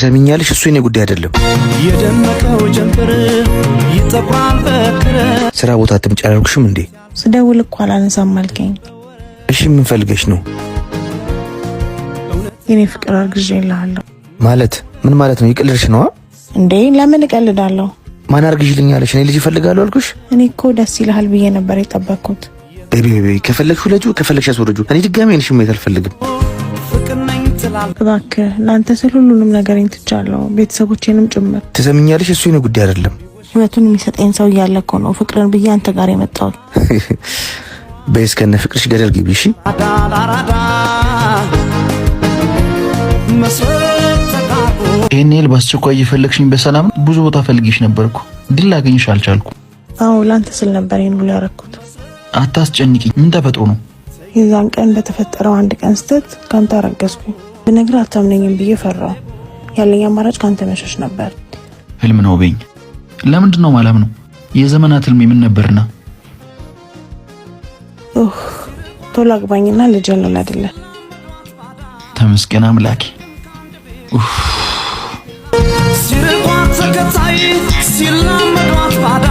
ትሰሚኛለሽ? እሱ የኔ ጉዳይ አይደለም። የደመቀው ጀምበር ይጠቁራል በክረ ስራ ቦታ አትምጪ አላልኩሽም እንዴ? ስደውል እኮ አላነሳም አልከኝ። እሺ ምን ፈልገሽ ነው? የኔ ፍቅር አርግዤልሃለሁ። ማለት ምን ማለት ነው? ይቀልድሽ ነው እንዴ? ለምን እቀልዳለሁ? ማን አርግዤልኛለሽ? እኔ ልጅ እፈልጋለሁ አልኩሽ። እኔ እኮ ደስ ይልሃል ብዬ ነበር የጠበቅኩት። ቤቢ ከፈለግሽ ለጁ ከፈለግሽ አስወርጁ። እኔ ድጋሜ ነሽ ማየት አልፈልግም። እባክህ ለአንተ ስል ሁሉንም ነገሬን ትቻለሁ፣ ቤተሰቦቼንም ጭምር። ትሰሚኛለሽ? እሱ የኔ ጉዳይ አይደለም። ህይወቱን የሚሰጠኝ ሰው እያለ እኮ ነው ፍቅርን ብዬ አንተ ጋር የመጣሁት። በይስ ከነ ፍቅርሽ ገደል ግቢ። እሺ ይሄን ያህል በአስቸኳይ እየፈለግሽኝ በሰላም ብዙ ቦታ ፈልጌሽ ነበርኩ፣ ግን ላገኝሽ አልቻልኩ። አዎ ላንተ ስል ነበር ይሄን ሁሉ ያደረኩት። አታስጨንቂኝ። ምን ተፈጥሮ ነው? የዛን ቀን በተፈጠረው አንድ ቀን ስህተት ካንተ አረገዝኩኝ። ብነግርህ አታምነኝም ብዬ ፈራሁ። ያለኝ አማራጭ ካንተ መሸሽ ነበር። ህልም ነው በይኝ። ለምንድን ነው ማላም ነው? የዘመናት ህልሜ ምን ነበርና? ቶሎ አግባኝና ልጅ ያለው አይደለ? ተመስገን አምላኬ። ሲርቋት ተከታይ ሲላመዷት ባዳ